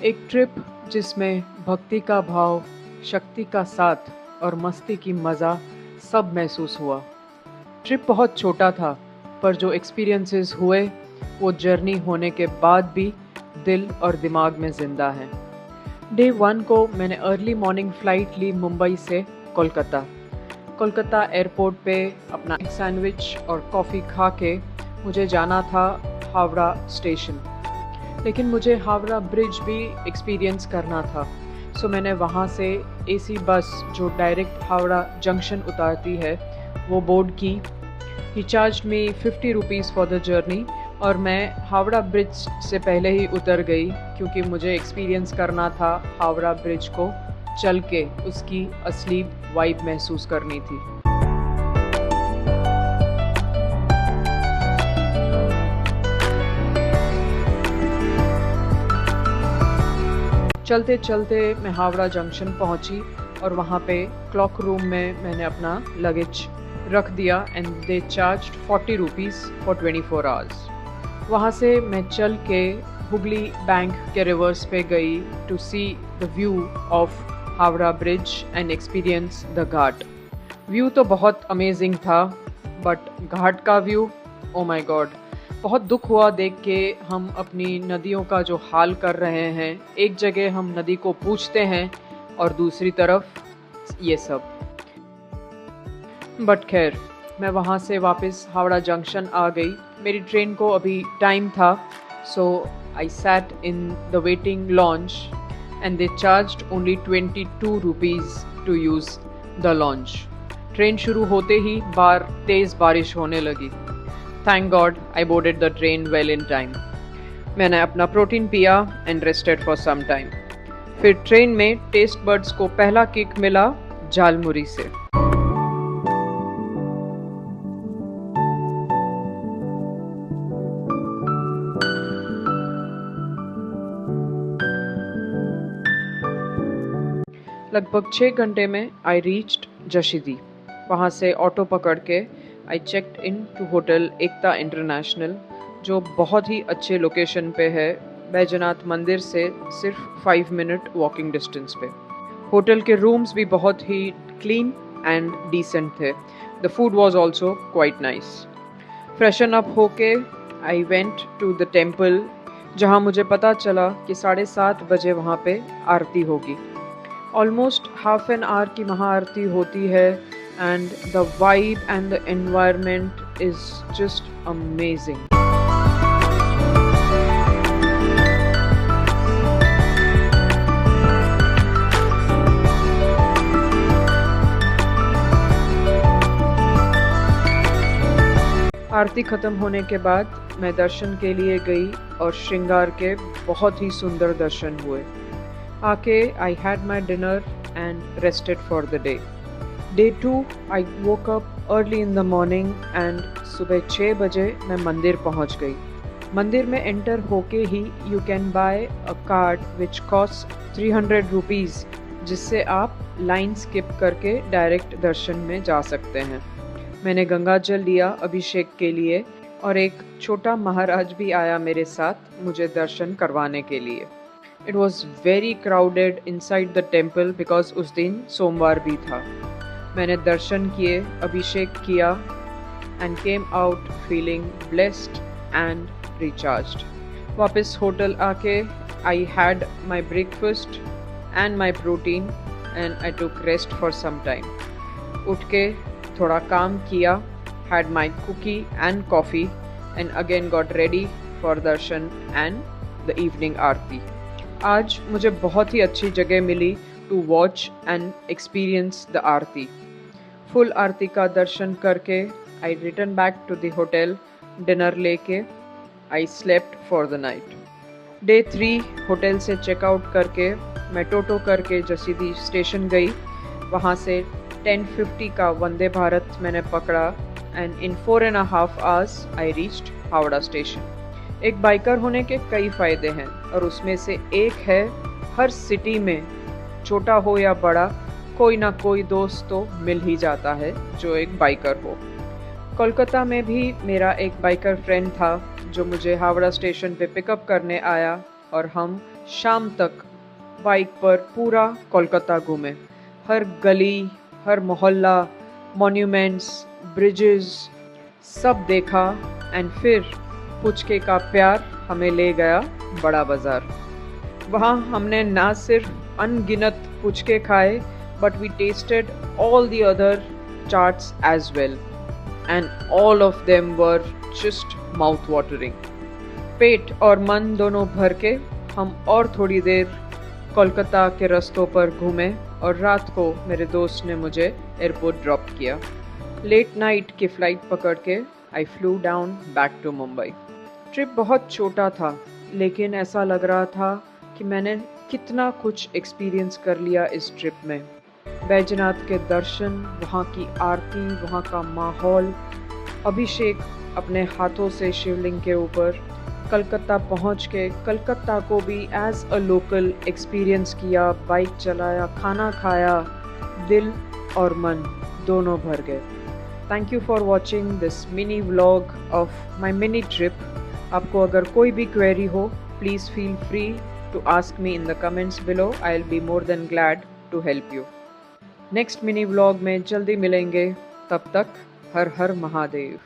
एक ट्रिप जिसमें भक्ति का भाव, शक्ति का साथ और मस्ती की मज़ा सब महसूस हुआ। ट्रिप बहुत छोटा था, पर जो एक्सपीरियंसेस हुए वो जर्नी होने के बाद भी दिल और दिमाग में ज़िंदा हैं। डे 1 को मैंने अर्ली मॉर्निंग फ़्लाइट ली मुंबई से कोलकाता। कोलकाता एयरपोर्ट पे अपना एक सैंडविच और कॉफ़ी खा के मुझे जाना था हावड़ा स्टेशन। लेकिन मुझे हावड़ा ब्रिज भी एक्सपीरियंस करना था, सो मैंने वहाँ से एसी बस जो डायरेक्ट हावड़ा जंक्शन उतारती है वो बोर्ड की। He charged me 50 rupees for the journey और मैं हावड़ा ब्रिज से पहले ही उतर गई क्योंकि मुझे एक्सपीरियंस करना था हावड़ा ब्रिज को चल के उसकी असली वाइब महसूस करनी थी। चलते चलते मैं हावड़ा जंक्शन पहुंची और वहाँ पे क्लॉक रूम में मैंने अपना लगेज रख दिया and they charged 40 rupees for 24 hours. वहाँ से मैं चल के हुगली बैंक के रिवर्स पे गई to see the view of Howrah bridge and experience the ghat. View तो बहुत अमेजिंग था, बट घाट का व्यू, ओ माय गॉड, बहुत दुख हुआ देख के। हम अपनी नदियों का जो हाल कर रहे हैं, एक जगह हम नदी को पूजते हैं और दूसरी तरफ ये सब। बट खैर, मैं वहाँ से वापस हावड़ा जंक्शन आ गई। मेरी ट्रेन को अभी टाइम था, so I sat in the waiting lounge and they charged only 22 rupees to use the lounge. Train शुरू होते ही तेज़ बारिश होने लगी। Thank God I boarded the train well in time. मैंने अपना प्रोटीन पिया and rested for some time. फिर ट्रेन में टेस्ट बर्ड्स को पहला किक मिला झालमुरी से। लगभग 6 घंटे में I reached जशीदी। वहाँ से ऑटो पकड़ के I checked in to hotel Ekta international, जो बहुत ही अच्छे लोकेशन पे है, बैजनाथ मंदिर से सिर्फ 5 मिनट वॉकिंग डिस्टेंस पे। होटल के रूम्स भी बहुत ही क्लीन एंड डिसेंट थे। The food was also quite nice. Freshen up होके I went to the temple, जहाँ मुझे पता चला कि 7:30 बजे वहाँ पे आरती होगी। ऑलमोस्ट हाफ एन आवर की महाआरती होती है and the vibe and the environment is just amazing. आरती खत्म होने के बाद मैं दर्शन के लिए गई और श्रृंगार के बहुत ही सुंदर दर्शन हुए। आके I had my dinner and rested for the day. Day 2, I woke up early in the morning and सुबह 6 बजे मैं मंदिर पहुंच गई। मंदिर में एंटर होके ही you can buy a card which costs 300 rupees, जिससे आप लाइन स्किप करके डायरेक्ट दर्शन में जा सकते हैं। मैंने गंगा जल लिया अभिषेक के लिए और एक छोटा महाराज भी आया मेरे साथ मुझे दर्शन करवाने के लिए। It was very crowded inside the temple because उस दिन सोमवार भी था। मैंने दर्शन किए, अभिषेक किया and came out feeling blessed and recharged. वापस होटल आके I had my breakfast and my protein and I took rest for some time. उठ के थोड़ा काम किया, had my cookie and coffee and again got ready for darshan and the evening aarti. आज मुझे बहुत ही अच्छी जगह मिली to watch and experience the aarti. Full आरती का दर्शन करके I return back to the hotel. Dinner लेके I slept for the night. Day 3 hotel से चेकआउट करके मैं टोटो करके जसीदी स्टेशन गई। वहाँ से 10:50 का वंदे भारत मैंने पकड़ा and in 4.5 hours I reached Howrah station. एक बाइकर होने के कई फ़ायदे हैं और उसमें से एक है हर सिटी में, छोटा हो या बड़ा, कोई ना कोई दोस्त तो मिल ही जाता है जो एक बाइकर हो। कोलकाता में भी मेरा एक बाइकर फ्रेंड था जो मुझे हावड़ा स्टेशन पे पिकअप करने आया और हम शाम तक बाइक पर पूरा कोलकाता घूमे। हर गली, हर मोहल्ला, मॉन्यूमेंट्स, ब्रिजेस सब देखा एंड फिर पुचके का प्यार हमें ले गया बड़ा बाज़ार। वहाँ हमने ना सिर्फ अनगिनत पुचके खाए but we tasted all the other charts as well, and all of them were just mouth watering. पेट और मन दोनों भर के हम और थोड़ी देर कोलकाता के रास्तों पर घूमे और रात को मेरे दोस्त ने मुझे एयरपोर्ट ड्रॉप किया। लेट नाइट की फ़्लाइट पकड़ के I flew down back to Mumbai. Trip बहुत छोटा था लेकिन ऐसा लग रहा था कि मैंने कितना कुछ एक्सपीरियंस कर लिया इस ट्रिप में। बैजनाथ के दर्शन, वहाँ की आरती, वहाँ का माहौल, अभिषेक अपने हाथों से शिवलिंग के ऊपर, कलकत्ता पहुँच के कलकत्ता को भी एज अ लोकल एक्सपीरियंस किया, बाइक चलाया, खाना खाया, दिल और मन दोनों भर गए। Thank you for watching this mini vlog of my mini trip. आपको अगर कोई भी क्वेरी हो please feel free to ask me in the comments below. I will be more than glad to help you. Next mini vlog में जल्दी मिलेंगे, तब तक हर हर महादेव।